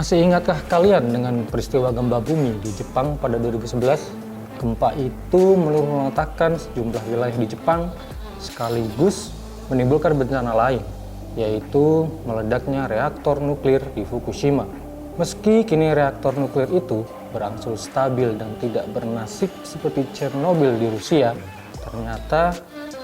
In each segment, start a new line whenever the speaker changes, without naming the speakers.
Masih ingatkah kalian dengan peristiwa gempa bumi di Jepang pada 2011? Gempa itu meluluh-lantakkan sejumlah wilayah di Jepang sekaligus menimbulkan bencana lain, yaitu meledaknya reaktor nuklir di Fukushima. Meski kini reaktor nuklir itu berangsur stabil dan tidak bernasib seperti Chernobyl di Rusia, ternyata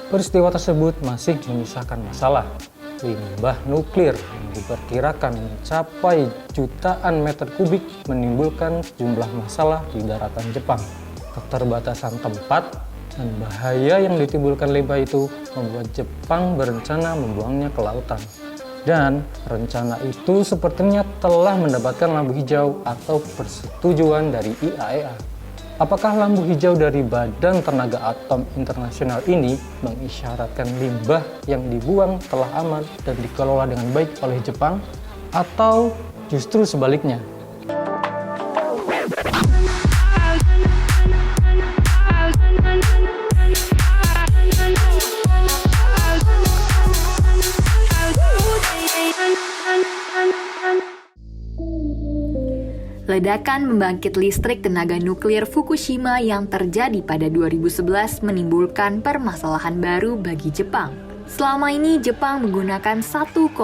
peristiwa tersebut masih menyisakan masalah. Limbah nuklir yang diperkirakan mencapai jutaan meter kubik menimbulkan sejumlah masalah di daratan Jepang. Keterbatasan tempat dan bahaya yang ditimbulkan limbah itu membuat Jepang berencana membuangnya ke lautan. Dan rencana itu sepertinya telah mendapatkan lampu hijau atau persetujuan dari IAEA. Apakah lampu hijau dari Badan Tenaga Atom Internasional ini mengisyaratkan limbah yang dibuang telah aman dan dikelola dengan baik oleh Jepang, atau justru sebaliknya?
Ledakan pembangkit listrik tenaga nuklir Fukushima yang terjadi pada 2011 menimbulkan permasalahan baru bagi Jepang. Selama ini Jepang menggunakan 1,3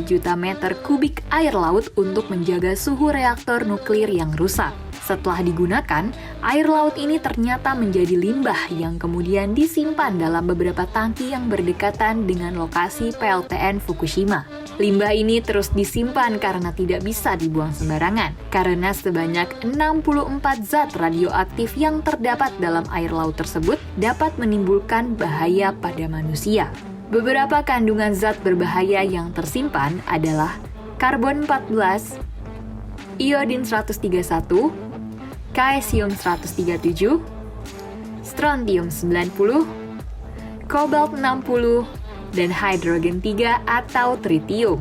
juta meter kubik air laut untuk menjaga suhu reaktor nuklir yang rusak. Setelah digunakan, air laut ini ternyata menjadi limbah yang kemudian disimpan dalam beberapa tangki yang berdekatan dengan lokasi PLTN Fukushima. Limbah ini terus disimpan karena tidak bisa dibuang sembarangan, karena sebanyak 64 zat radioaktif yang terdapat dalam air laut tersebut dapat menimbulkan bahaya pada manusia. Beberapa kandungan zat berbahaya yang tersimpan adalah karbon 14, iodin 131, kaesium 137, strontium 90, kobalt 60, dan hidrogen 3 atau tritium.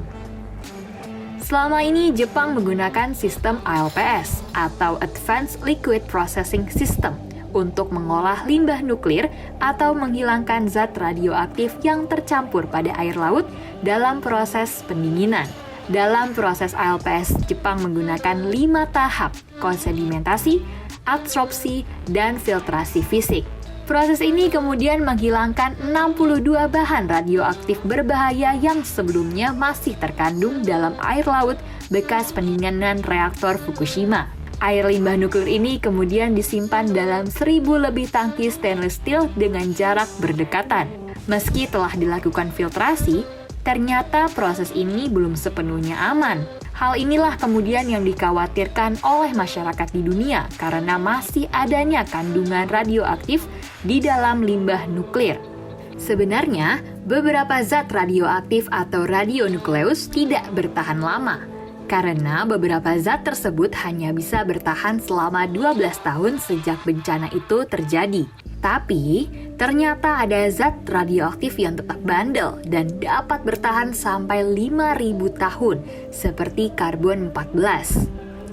Selama ini Jepang menggunakan sistem ALPS atau Advanced Liquid Processing System untuk mengolah limbah nuklir atau menghilangkan zat radioaktif yang tercampur pada air laut dalam proses pendinginan. Dalam proses ALPS, Jepang menggunakan 5 tahap: konsedimentasi, adsorpsi, dan filtrasi fisik. Proses ini kemudian menghilangkan 62 bahan radioaktif berbahaya yang sebelumnya masih terkandung dalam air laut bekas pendinginan reaktor Fukushima. Air limbah nuklir ini kemudian disimpan dalam 1.000 lebih tangki stainless steel dengan jarak berdekatan. Meski telah dilakukan filtrasi, ternyata proses ini belum sepenuhnya aman. Hal inilah kemudian yang dikhawatirkan oleh masyarakat di dunia karena masih adanya kandungan radioaktif di dalam limbah nuklir. Sebenarnya, beberapa zat radioaktif atau radionukleus tidak bertahan lama, karena beberapa zat tersebut hanya bisa bertahan selama 12 tahun sejak bencana itu terjadi. Tapi, ternyata ada zat radioaktif yang tetap bandel dan dapat bertahan sampai 5.000 tahun, seperti karbon 14.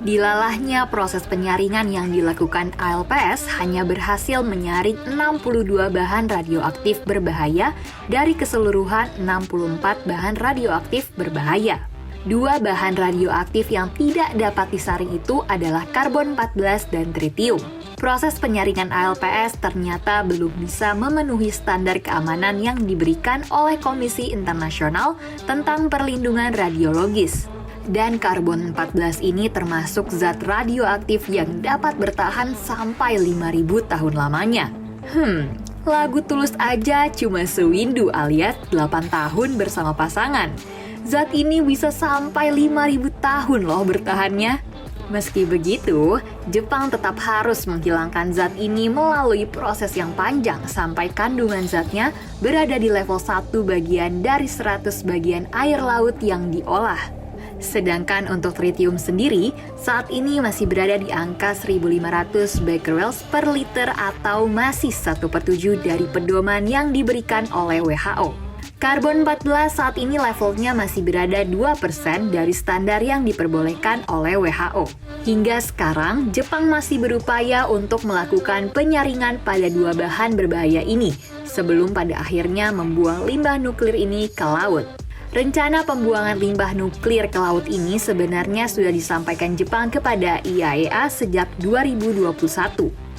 Dilalahnya proses penyaringan yang dilakukan ALPS hanya berhasil menyaring 62 bahan radioaktif berbahaya dari keseluruhan 64 bahan radioaktif berbahaya. 2 bahan radioaktif yang tidak dapat disaring itu adalah karbon 14 dan tritium. Proses penyaringan ALPS ternyata belum bisa memenuhi standar keamanan yang diberikan oleh Komisi Internasional tentang Perlindungan Radiologis. Dan karbon 14 ini termasuk zat radioaktif yang dapat bertahan sampai 5.000 tahun lamanya. Lagu Tulus aja cuma sewindu alias 8 tahun bersama pasangan. Zat ini bisa sampai 5.000 tahun loh bertahannya. Meski begitu, Jepang tetap harus menghilangkan zat ini melalui proses yang panjang sampai kandungan zatnya berada di level 1 bagian dari 100 bagian air laut yang diolah. Sedangkan untuk tritium sendiri, saat ini masih berada di angka 1.500 becquerels per liter atau masih 1/7 dari pedoman yang diberikan oleh WHO. Karbon 14 saat ini levelnya masih berada 2% dari standar yang diperbolehkan oleh WHO. Hingga sekarang, Jepang masih berupaya untuk melakukan penyaringan pada 2 bahan berbahaya ini, sebelum pada akhirnya membuang limbah nuklir ini ke laut. Rencana pembuangan limbah nuklir ke laut ini sebenarnya sudah disampaikan Jepang kepada IAEA sejak 2021.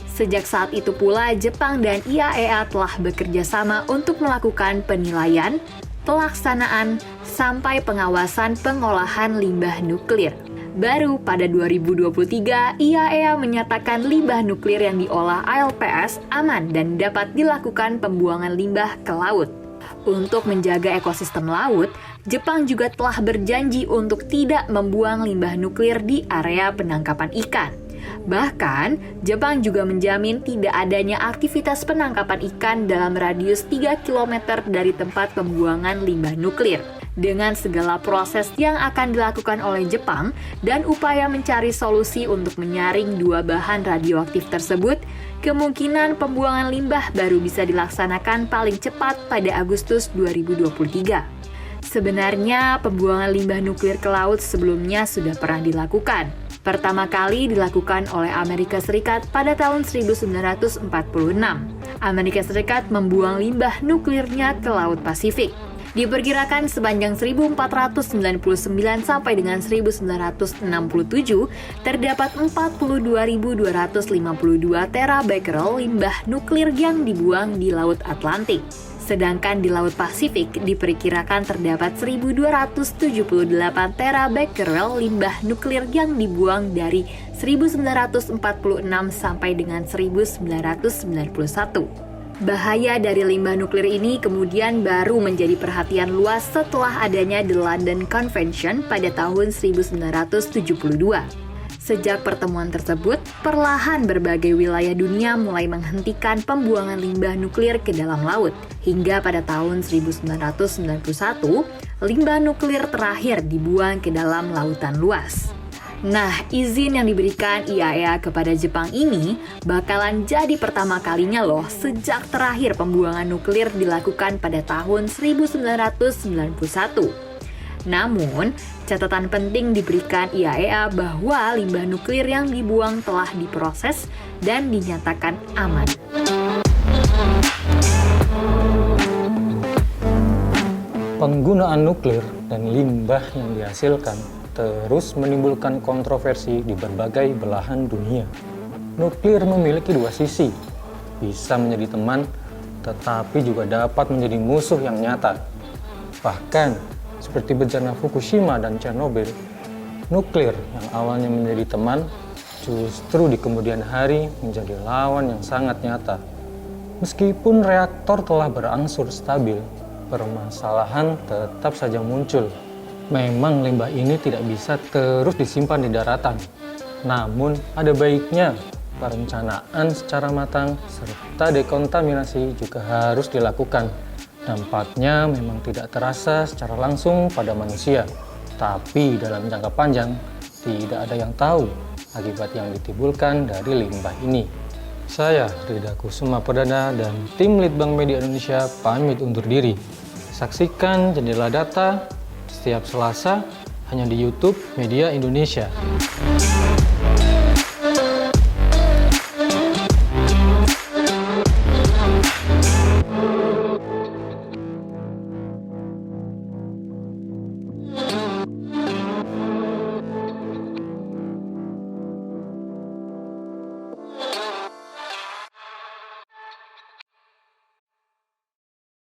Sejak saat itu pula, Jepang dan IAEA telah bekerja sama untuk melakukan penilaian, pelaksanaan, sampai pengawasan pengolahan limbah nuklir. Baru pada 2023, IAEA menyatakan limbah nuklir yang diolah ALPS aman dan dapat dilakukan pembuangan limbah ke laut. Untuk menjaga ekosistem laut, Jepang juga telah berjanji untuk tidak membuang limbah nuklir di area penangkapan ikan. Bahkan, Jepang juga menjamin tidak adanya aktivitas penangkapan ikan dalam radius 3 km dari tempat pembuangan limbah nuklir. Dengan segala proses yang akan dilakukan oleh Jepang dan upaya mencari solusi untuk menyaring dua bahan radioaktif tersebut, kemungkinan pembuangan limbah baru bisa dilaksanakan paling cepat pada Agustus 2023. Sebenarnya, pembuangan limbah nuklir ke laut sebelumnya sudah pernah dilakukan. Pertama kali dilakukan oleh Amerika Serikat pada tahun 1946. Amerika Serikat membuang limbah nuklirnya ke Laut Pasifik. Diperkirakan sepanjang 1499 sampai dengan 1967 terdapat 42.252 terabekerel limbah nuklir yang dibuang di Laut Atlantik. Sedangkan di Laut Pasifik diperkirakan terdapat 1.278 terabekerel limbah nuklir yang dibuang dari 1946 sampai dengan 1991. Bahaya dari limbah nuklir ini kemudian baru menjadi perhatian luas setelah adanya The London Convention pada tahun 1972. Sejak pertemuan tersebut, perlahan berbagai wilayah dunia mulai menghentikan pembuangan limbah nuklir ke dalam laut. Hingga pada tahun 1991, limbah nuklir terakhir dibuang ke dalam lautan luas. Nah, izin yang diberikan IAEA kepada Jepang ini bakalan jadi pertama kalinya loh sejak terakhir pembuangan nuklir dilakukan pada tahun 1991. Namun, catatan penting diberikan IAEA bahwa limbah nuklir yang dibuang telah diproses dan dinyatakan aman.
Penggunaan nuklir dan limbah yang dihasilkan terus menimbulkan kontroversi di berbagai belahan dunia. Nuklir memiliki dua sisi, bisa menjadi teman, tetapi juga dapat menjadi musuh yang nyata. Bahkan, seperti bencana Fukushima dan Chernobyl, nuklir yang awalnya menjadi teman, justru di kemudian hari menjadi lawan yang sangat nyata. Meskipun reaktor telah berangsur stabil, permasalahan tetap saja muncul. Memang limbah ini tidak bisa terus disimpan di daratan. Namun, ada baiknya perencanaan secara matang serta dekontaminasi juga harus dilakukan. Dampaknya memang tidak terasa secara langsung pada manusia. Tapi dalam jangka panjang, tidak ada yang tahu akibat yang ditimbulkan dari limbah ini. Saya, Rida Kusuma Perdana dan tim Litbang Media Indonesia pamit undur diri. Saksikan Jendela Data setiap Selasa hanya di YouTube Media Indonesia.